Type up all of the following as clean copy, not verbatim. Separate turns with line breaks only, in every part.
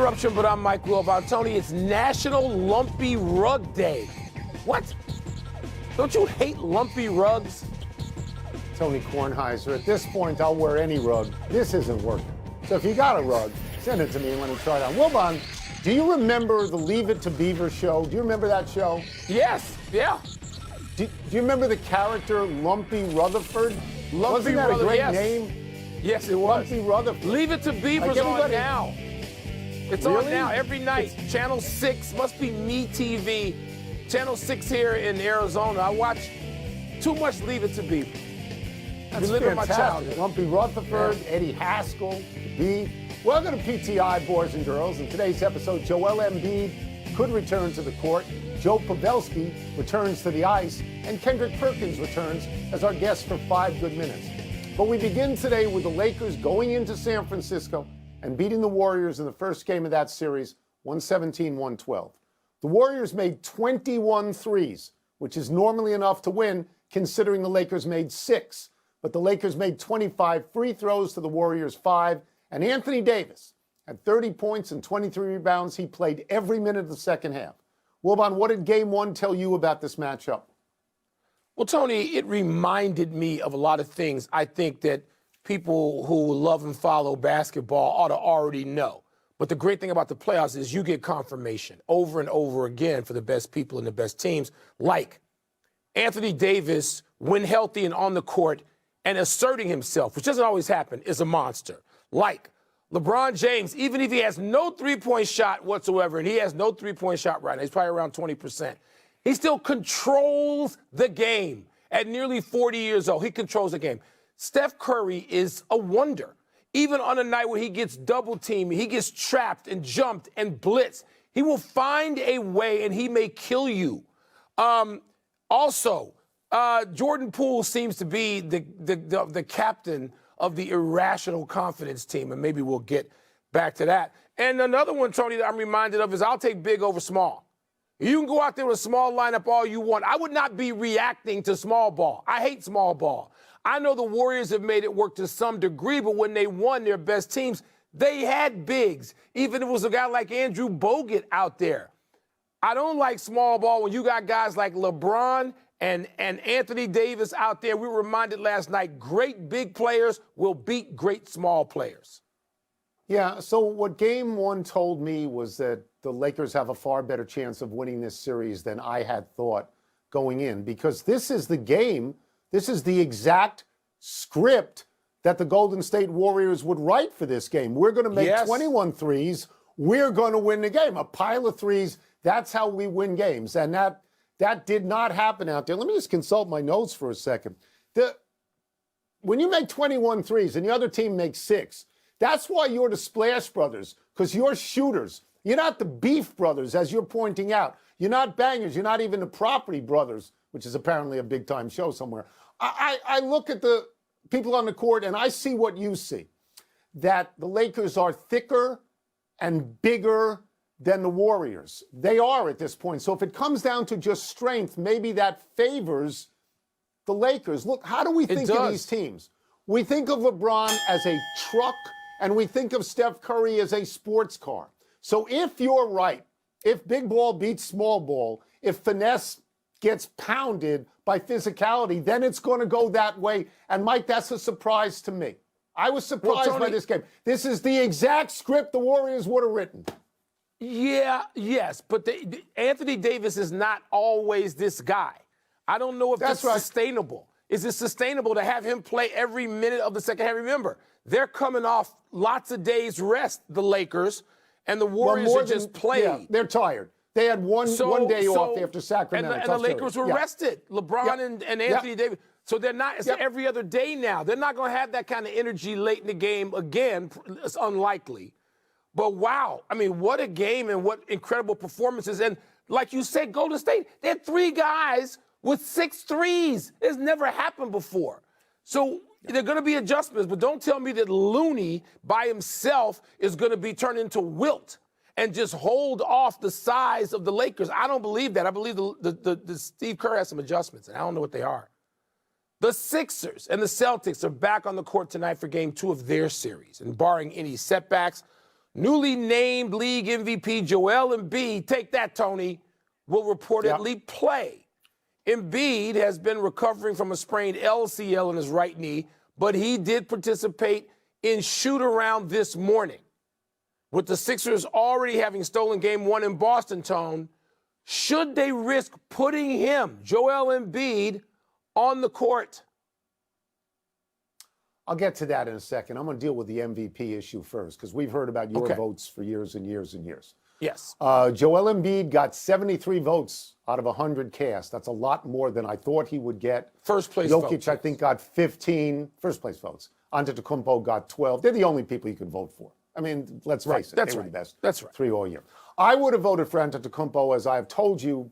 Interruption, but I'm Mike Wilbon. Tony, it's National Lumpy Rug Day. What? Don't you hate lumpy rugs?
Tony Kornheiser, at this point, I'll wear any rug. This isn't working. So if you got a rug, send it to me and let me try it on. Wilbon, do you remember the Leave It to Beaver show? Do you remember that show?
Yes, yeah.
Do you remember the character Lumpy Rutherford?
Lumpy
Wasn't that a great
yes.
name?
Yes, it was.
Lumpy Rutherford.
Leave It to Beaver's on now. It's
Really?
on now every night. Channel 6, must be Me TV. Channel 6 here in Arizona. I watch too much Leave It to Beaver.
That's
Reliving my
fantastic.
childhood.
Lumpy Rutherford, Eddie Haskell, B. Welcome to PTI, boys and girls. In today's episode, Joel Embiid could return to the court. Joe Pavelski returns to the ice. And Kendrick Perkins returns as our guest for 5 good minutes. But we begin today with the Lakers going into San Francisco and beating the Warriors in the first game of that series, 117-112. The Warriors made 21 threes, which is normally enough to win, considering the Lakers made 6. But the Lakers made 25 free throws to the Warriors 5. And Anthony Davis had 30 points and 23 rebounds. He played every minute of the second half. Wilbon, what did Game 1 tell you about this matchup?
Well, Tony, it reminded me of a lot of things I think that people who love and follow basketball ought to already know. But the great thing about the playoffs is you get confirmation over and over again for the best people and the best teams, like Anthony Davis, when healthy and on the court and asserting himself, which doesn't always happen, is a monster. Like LeBron James, even if he has no three-point shot whatsoever, and he has no three-point shot right now, he's probably around 20%, he still controls the game. At nearly 40 years old, he controls the game. Steph Curry is a wonder. Even on a night where he gets double-teamed, he gets trapped and jumped and blitzed, he will find a way and he may kill you. Also, Jordan Poole seems to be the captain of the irrational confidence team, and maybe we'll get back to that. And another one, Tony, that I'm reminded of is I'll take big over small. You can go out there with a small lineup all you want. I would not be reacting to small ball. I hate small ball. I know the Warriors have made it work to some degree, but when they won their best teams, they had bigs. Even if it was a guy like Andrew Bogut out there. I don't like small ball when you got guys like LeBron and Anthony Davis out there. We were reminded last night, great big players will beat great small players.
Yeah, so what Game 1 told me was that the Lakers have a far better chance of winning this series than I had thought going in, because this is the game, this is the exact script that the Golden State Warriors would write for this game. We're going to make 21 threes. We're going to win the game. A pile of threes, that's how we win games. And that did not happen out there. Let me just consult my notes for a second. When you make 21 threes and the other team makes 6, that's why you're the Splash Brothers, because you're shooters. You're not the Beef Brothers, as you're pointing out. You're not bangers. You're not even the Property Brothers, which is apparently a big-time show somewhere. I look at the people on the court, and I see what you see, that the Lakers are thicker and bigger than the Warriors. They are at this point. So if it comes down to just strength, maybe that favors the Lakers. Look, how do we think of these teams? We think of LeBron as a truck, and we think of Steph Curry as a sports car. So if you're right, if big ball beats small ball, if finesse gets pounded by physicality, then it's going to go that way. And, Mike, that's a surprise to me. I was surprised by this game. This is the exact script the Warriors would have written.
Yeah, yes, but Anthony Davis is not always this guy. I don't know if that's sustainable. Is it sustainable to have him play every minute of the second half? Remember, they're coming off lots of days rest, the Lakers, and the Warriors are just playing.
Yeah, they're tired. They had one day off after Sacramento.
And the Lakers were rested, LeBron and Anthony Davis. So they're not, it's every other day now. They're not going to have that kind of energy late in the game again. It's unlikely. But wow, I mean, what a game and what incredible performances. And like you said, Golden State, they had 3 guys with 6 threes. It's never happened before. So there are going to be adjustments, but don't tell me that Looney by himself is going to be turned into Wilt and just hold off the size of the Lakers. I don't believe that. I believe the Steve Kerr has some adjustments, and I don't know what they are. The Sixers and the Celtics are back on the court tonight for Game 2 of their series, and barring any setbacks, Newly named league MVP Joel Embiid, take that, Tony, will reportedly play. Embiid has been recovering from a sprained LCL in his right knee, but he did participate in shoot-around this morning. With the Sixers already having stolen game 1 in Boston, Tone, should they risk putting him, Joel Embiid, on the court?
I'll get to that in a second. I'm going to deal with the MVP issue first because we've heard about your votes for years and years and years.
Yes.
Joel Embiid got 73 votes out of 100 cast. That's a lot more than I thought he would get.
First place
Jokic,
votes.
I think, got 15 first place votes. Antetokounmpo got 12. They're the only people you can vote for. I mean, let's face it. They were the best.
That's right.
3 all year. I would have voted for Antetokounmpo, as I have told you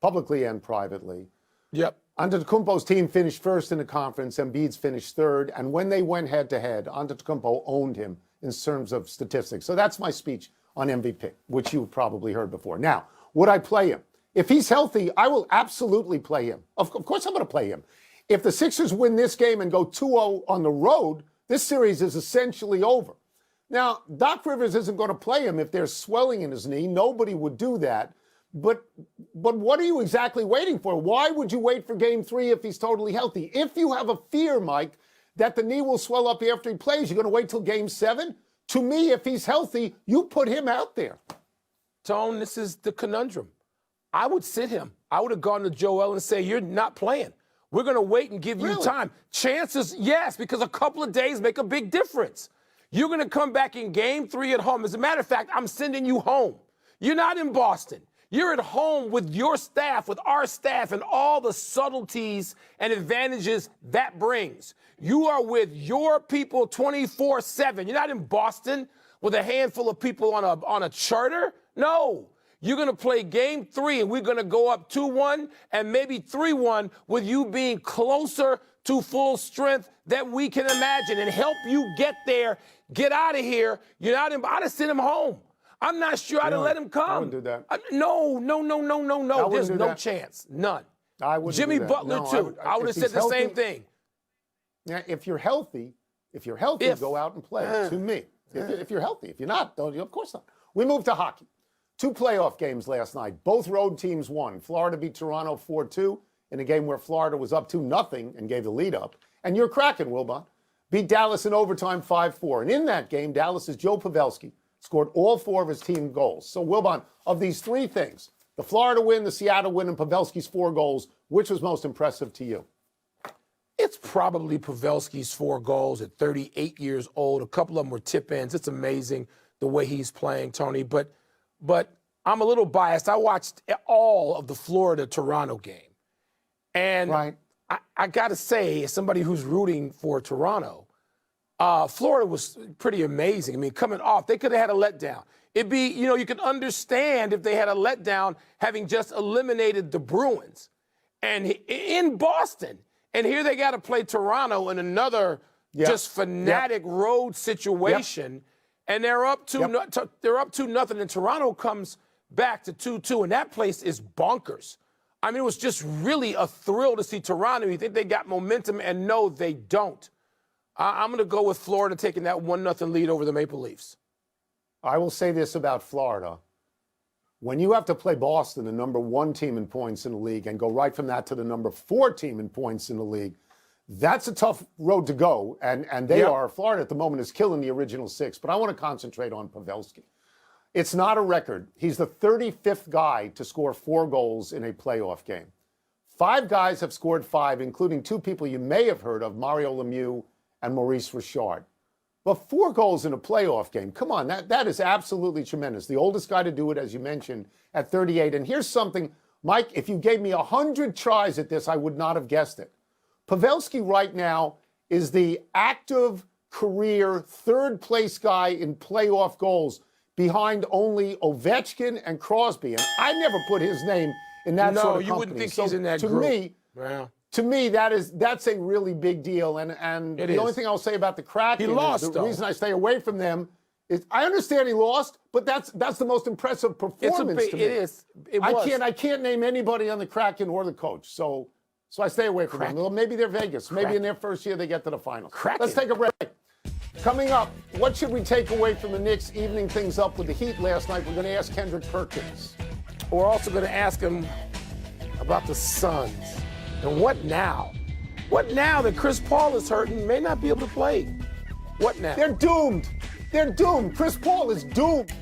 publicly and privately.
Yep.
Antetokounmpo's team finished first in the conference. Embiid's finished third. And when they went head-to-head, Antetokounmpo owned him in terms of statistics. So that's my speech on MVP, which you've probably heard before. Now, would I play him? If he's healthy, I will absolutely play him. Of course I'm going to play him. If the Sixers win this game and go 2-0 on the road, this series is essentially over. Now, Doc Rivers isn't going to play him if there's swelling in his knee. Nobody would do that. But what are you exactly waiting for? Why would you wait for game 3 if he's totally healthy? If you have a fear, Mike, that the knee will swell up after he plays, you're going to wait till game 7? To me, if he's healthy, you put him out there.
Tone, this is the conundrum. I would sit him. I would have gone to Joel and say, you're not playing. We're going to wait and give you time. Chances, yes, because a couple of days make a big difference. You're going to come back in game 3 at home. As a matter of fact, I'm sending you home. You're not in Boston. You're at home with your staff, with our staff, and all the subtleties and advantages that brings. You are with your people 24/7. You're not in Boston with a handful of people on a charter. No. You're going to play game 3, and we're going to go up 2-1 and maybe 3-1 with you being closer to full strength that we can imagine and help you get there, get out of here. You're not in. I'd have sent him home. I'm not sure I'd have let him come.
I wouldn't do that.
No. There's no chance. None.
I wouldn't
Jimmy
do that.
Butler,
No,
too. I would have said the same thing.
Now, if you're healthy, go out and play. To me. If you're healthy. If you're not, of course not. We move to hockey. 2 playoff games last night. Both road teams won. Florida beat Toronto 4-2 in a game where Florida was up 2-0 and gave the lead up. And your Kraken, Wilbon, beat Dallas in overtime 5-4. And in that game, Dallas's Joe Pavelski scored all 4 of his team goals. So, Wilbon, of these 3 things, the Florida win, the Seattle win, and Pavelski's 4 goals, which was most impressive to you?
It's probably Pavelski's 4 goals at 38 years old. A couple of them were tip-ins. It's amazing the way he's playing, Tony. But I'm a little biased. I watched all of the Florida-Toronto game. And I got to say, as somebody who's rooting for Toronto, Florida was pretty amazing. I mean, coming off, they could have had a letdown. It'd be, you could understand if they had a letdown having just eliminated the Bruins and in Boston. And here they got to play Toronto in another just fanatic road situation. And they're up 2-0, and Toronto comes back to 2-2, and that place is bonkers. I mean, it was just really a thrill to see Toronto. You think they got momentum, and no, they don't. I'm going to go with Florida taking that 1-0 lead over the Maple Leafs.
I will say this about Florida. When you have to play Boston, the number 1 team in points in the league, and go right from that to the number 4 team in points in the league, that's a tough road to go. And they are. Florida at the moment is killing the original 6. But I want to concentrate on Pavelski. It's not a record. He's the 35th guy to score 4 goals in a playoff game. 5 guys have scored 5, including 2 people you may have heard of, Mario Lemieux and Maurice Richard. But 4 goals in a playoff game, come on, that is absolutely tremendous. The oldest guy to do it, as you mentioned, at 38. And here's something, Mike, if you gave me 100 tries at this, I would not have guessed it. Pavelski right now is the active career 3rd-place guy in playoff goals behind only Ovechkin and Crosby. And I never put his name in that sort of company.
No, you wouldn't think he's in that group.
To me, that's a really big deal. And the only thing I'll say about the Kraken is the reason I stay away from them is I understand he lost, but that's the most impressive performance to me.
It is. It was.
I can't name anybody on the Kraken or the coach. So I stay away from them. Well, maybe they're Vegas. Maybe in their first year they get to the finals. Let's take a break. Coming up, what should we take away from the Knicks evening things up with the Heat last night? We're going to ask Kendrick Perkins.
We're also going to ask him about the Suns. And what now? What now that Chris Paul is hurt and may not be able to play? What now?
They're doomed. They're doomed. Chris Paul is doomed.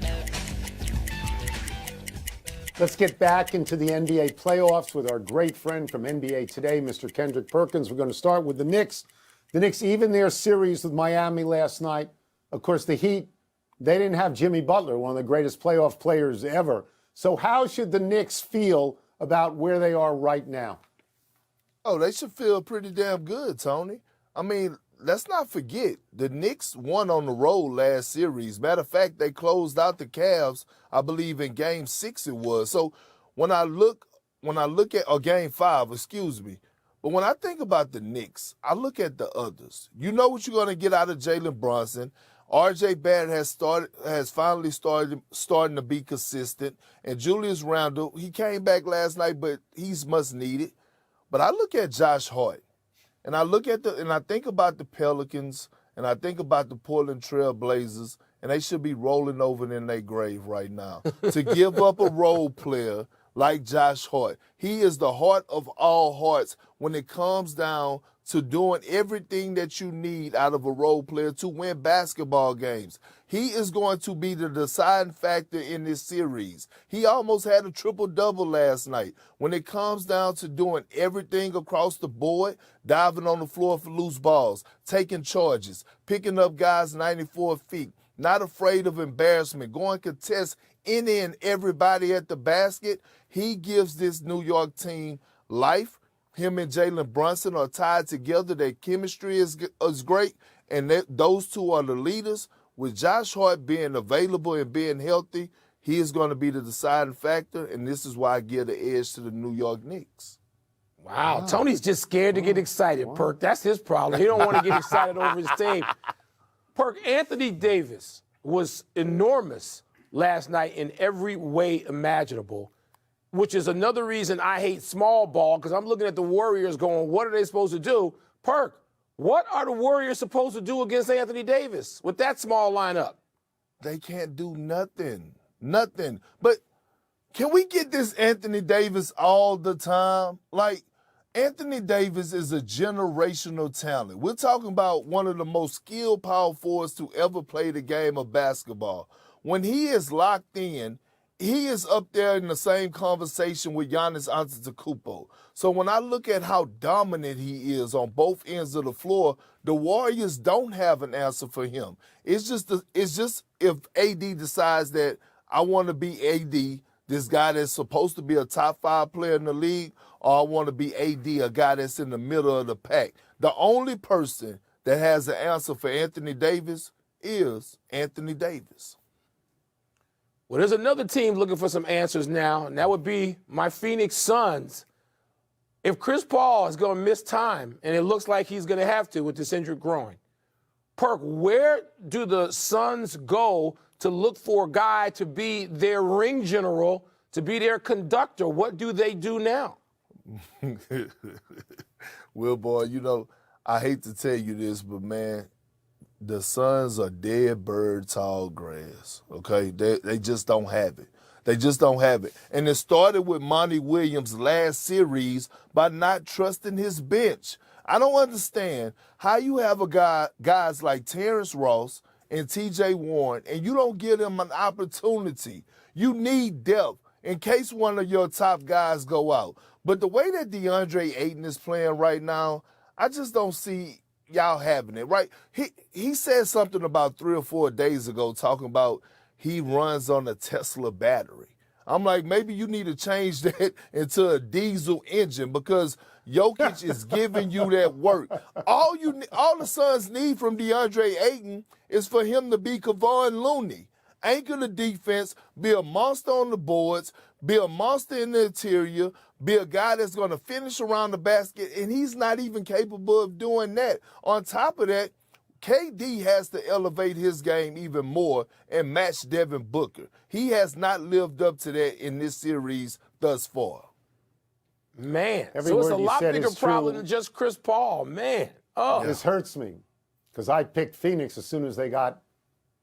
Let's get back into the NBA playoffs with our great friend from NBA Today, Mr. Kendrick Perkins. We're going to start with the Knicks. The Knicks even their series with Miami last night. Of course, the Heat, they didn't have Jimmy Butler, one of the greatest playoff players ever. So how should the Knicks feel about where they are right now?
Oh, they should feel pretty damn good, Tony. I mean, let's not forget, the Knicks won on the road last series. Matter of fact, they closed out the Cavs, I believe, in Game 6 it was. So when I look at, or Game 5, excuse me, but when I think about the Knicks, I look at the others. You know what you're going to get out of Jalen Brunson. R.J. Barrett has finally started to be consistent. And Julius Randle, he came back last night, but he's much needed. But I look at Josh Hart, and I think about the Pelicans, and I think about the Portland Trail Blazers, and they should be rolling over in their grave right now to give up a role player like Josh Hart. He is the heart of all hearts when it comes down to doing everything that you need out of a role player to win basketball games. He is going to be the deciding factor in this series. He almost had a triple-double last night. When it comes down to doing everything across the board, diving on the floor for loose balls, taking charges, picking up guys 94 feet, not afraid of embarrassment, going contest any and everybody at the basket, he gives this New York team life. Him and Jalen Brunson are tied together. Their chemistry is great, and those two are the leaders. With Josh Hart being available and being healthy, he is going to be the deciding factor, and this is why I give the edge to the New York Knicks.
Wow. Tony's just scared to get excited, Perk. That's his problem. He don't want to get excited over his team. Perk, Anthony Davis was enormous last night in every way imaginable, which is another reason I hate small ball, because I'm looking at the Warriors going, what are they supposed to do? Perk, what are the Warriors supposed to do against Anthony Davis with that small lineup?
They can't do nothing. Nothing. But can we get this Anthony Davis all the time? Like, Anthony Davis is a generational talent. We're talking about one of the most skilled power forwards to ever play the game of basketball. When he is locked in, he is up there in the same conversation with Giannis Antetokounmpo. So when I look at how dominant he is on both ends of the floor, the Warriors don't have an answer for him. It's just if AD decides that I want to be AD, this guy that's supposed to be a top 5 player in the league, or I want to be AD, a guy that's in the middle of the pack. The only person that has an answer for Anthony Davis is Anthony Davis.
Well, there's another team looking for some answers now, and that would be my Phoenix Suns. If Chris Paul is going to miss time, and it looks like he's going to have to with this injured groin, Perk, where do the Suns go to look for a guy to be their ring general, to be their conductor? What do they do now?
Will, boy, you know, I hate to tell you this, but, man, the Suns are dead bird tall grass, okay? They just don't have it. They just don't have it. And it started with Monty Williams' last series by not trusting his bench. I don't understand how you have guys like Terrence Ross and T.J. Warren, and you don't give them an opportunity. You need depth in case one of your top guys go out. But the way that DeAndre Ayton is playing right now, I just don't see y'all having it, right? He said something about 3 or 4 days ago talking about he runs on a Tesla battery. I'm like, maybe you need to change that into a diesel engine because Jokic is giving you that work. All the Suns need from DeAndre Ayton is for him to be Kevon Looney. Anchor the defense, be a monster on the boards, be a monster in the interior, be a guy that's going to finish around the basket, and he's not even capable of doing that. On top of that, KD has to elevate his game even more and match Devin Booker. He has not lived up to that in this series thus far.
Man,
Every
so it's
word
a
you
lot
said
bigger
is
problem
true.
than just Chris Paul, man. Oh,
This hurts me. because I picked Phoenix as soon as they got,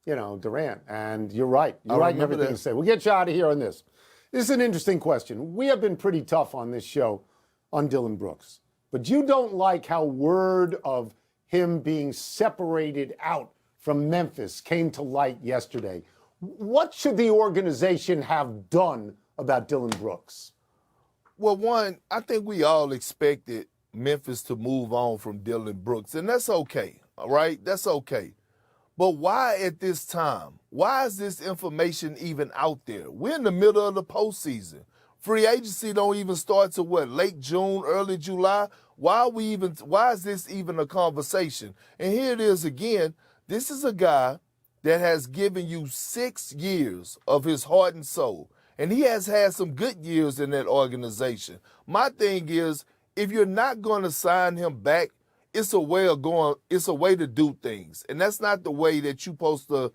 Durant. And you're right. You're right in everything you say. We'll get you out of here on this. This is an interesting question. We have been pretty tough on this show on Dillon Brooks. But you don't like how word of him being separated out from Memphis came to light yesterday. What should the organization have done about Dillon Brooks?
Well, one, I think we all expected Memphis to move on from Dillon Brooks, and that's okay, all right? That's okay. But why at this time? Why is this information even out there? We're in the middle of the postseason. Free agency don't even start till late June, early July? Why is this even a conversation? And here it is again. This is a guy that has given you 6 years of his heart and soul. And he has had some good years in that organization. My thing is, if you're not going to sign him back, it's a way to do things. And that's not the way that you're supposed to,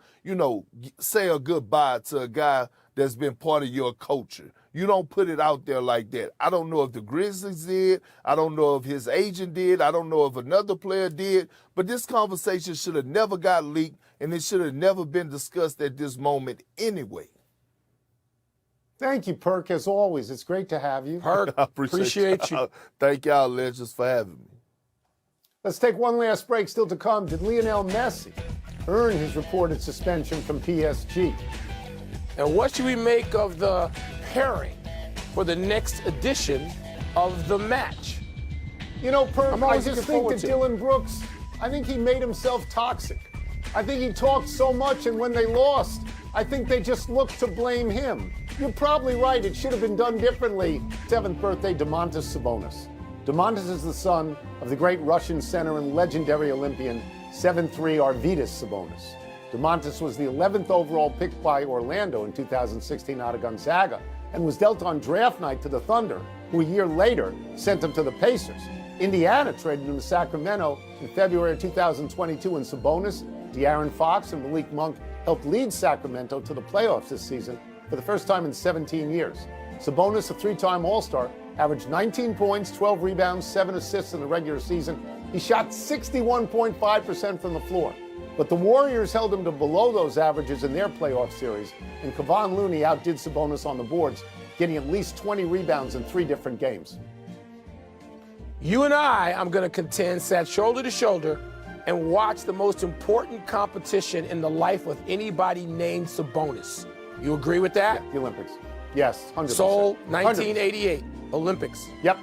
say a goodbye to a guy that's been part of your culture. You don't put it out there like that. I don't know if the Grizzlies did. I don't know if his agent did. I don't know if another player did. But this conversation should have never got leaked, and it should have never been discussed at this moment anyway.
Thank you, Perk, as always. It's great to have you.
Perk, appreciate you.
Thank y'all, legends, for having me.
Let's take one last break. Still to come, did Lionel Messi earn his reported suspension from PSG?
And what should we make of the pairing for the next edition of the match?
Perk, I just think
forward
that
to it.
Dillon Brooks, I think he made himself toxic. I think he talked so much, and when they lost, I think they just looked to blame him. You're probably right. It should have been done differently. 7th birthday, Domantas Sabonis. Domantas is the son of the great Russian center and legendary Olympian 7'3" Arvydas Sabonis. Domantas was the 11th overall pick by Orlando in 2016 out of Gonzaga and was dealt on draft night to the Thunder, who a year later sent him to the Pacers. Indiana traded him to Sacramento in February of 2022, and Sabonis, De'Aaron Fox, and Malik Monk helped lead Sacramento to the playoffs this season for the first time in 17 years. Sabonis, a 3-time All-Star, averaged 19 points, 12 rebounds, 7 assists in the regular season. He shot 61.5% from the floor. But the Warriors held him to below those averages in their playoff series, and Kevon Looney outdid Sabonis on the boards, getting at least 20 rebounds in 3 different games.
You and I'm going to contend, sat shoulder to shoulder and watch the most important competition in the life of anybody named Sabonis. You agree with that?
Yeah, the Olympics. Yes, 100%.
Seoul, 1988, Olympics.
Yep.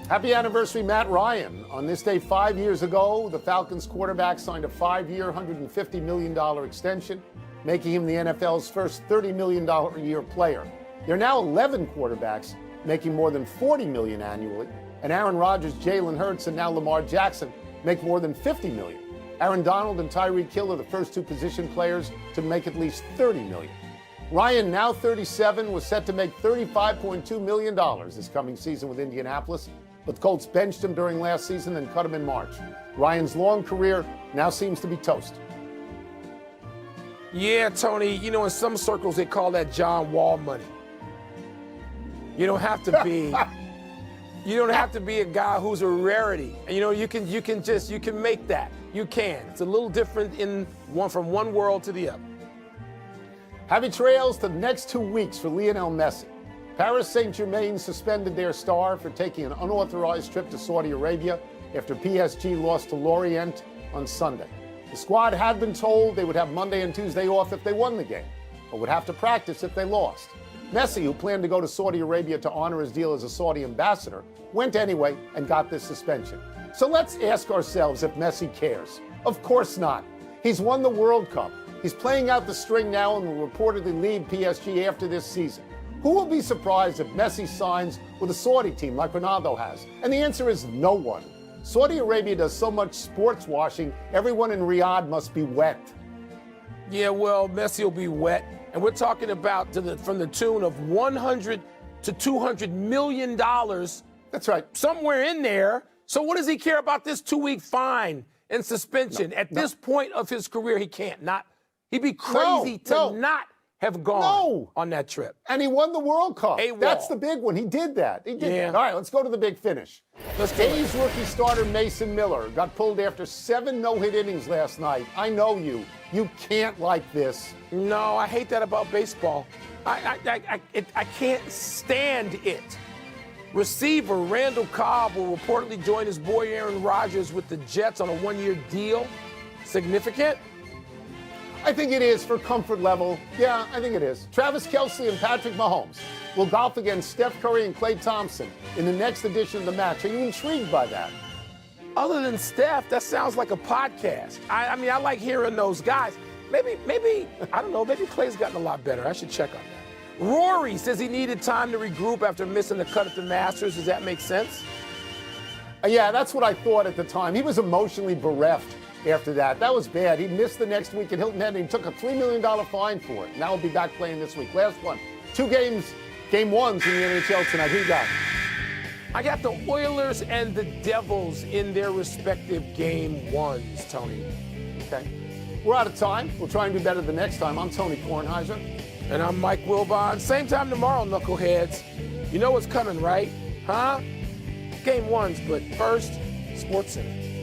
Happy anniversary, Matt Ryan. On this day 5 years ago, the Falcons quarterback signed a 5-year, $150 million extension, making him the NFL's first $30 million a year player. There are now 11 quarterbacks making more than $40 million annually, and Aaron Rodgers, Jalen Hurts, and now Lamar Jackson make more than $50 million. Aaron Donald and Tyreek Hill are the first 2 position players to make at least $30 million. Ryan, now 37, was set to make $35.2 million this coming season with Indianapolis, but the Colts benched him during last season and cut him in March. Ryan's long career now seems to be toast.
Yeah, Tony, in some circles they call that John Wall money. You don't have to be a guy who's a rarity. And you can make that. You can. It's a little different from one world to the other.
Happy trails to the next 2 weeks for Lionel Messi. Paris Saint-Germain suspended their star for taking an unauthorized trip to Saudi Arabia after PSG lost to Lorient on Sunday. The squad had been told they would have Monday and Tuesday off if they won the game, but would have to practice if they lost. Messi, who planned to go to Saudi Arabia to honor his deal as a Saudi ambassador, went anyway and got this suspension. So let's ask ourselves if Messi cares. Of course not. He's won the World Cup. He's playing out the string now and will reportedly leave PSG after this season. Who will be surprised if Messi signs with a Saudi team like Ronaldo has? And the answer is no one. Saudi Arabia does so much sports washing, everyone in Riyadh must be wet.
Yeah, well, Messi will be wet. And we're talking about from the tune of $100 to $200 million.
That's right.
Somewhere in there. So what does he care about this 2-week fine and suspension? At this point of his career, he can't. He'd be crazy to not have gone
No.
on that trip.
And he won the World Cup.
AWOL.
That's the big one. He did that. He did
Yeah.
that. All right, let's go to the big finish.
Let's do it.
A's rookie starter Mason Miller got pulled after 7 no-hit innings last night. I know you. You can't like this.
No, I hate that about baseball. I can't stand it. Receiver Randall Cobb will reportedly join his boy Aaron Rodgers with the Jets on a 1-year deal. Significant?
I think it is for comfort level. Yeah, I think it is. Travis Kelce and Patrick Mahomes will golf against Steph Curry and Klay Thompson in the next edition of the match. Are you intrigued by that?
Other than Steph, that sounds like a podcast. I mean, I like hearing those guys. Maybe, I don't know, maybe Klay's gotten a lot better. I should check on that. Rory says he needed time to regroup after missing the cut at the Masters. Does that make sense?
Yeah, that's what I thought at the time. He was emotionally bereft after that. That was bad. He missed the next week at Hilton Head and he took a $3 million fine for it. Now he'll be back playing this week. Last one. 2 games, game ones in the NHL tonight. Who you got?
I got the Oilers and the Devils in their respective game ones, Tony.
Okay. We're out of time. We'll try and do better the next time. I'm Tony Kornheiser.
And I'm Mike Wilbon. Same time tomorrow, knuckleheads. You know what's coming, right? Huh? Game ones, but first, SportsCenter.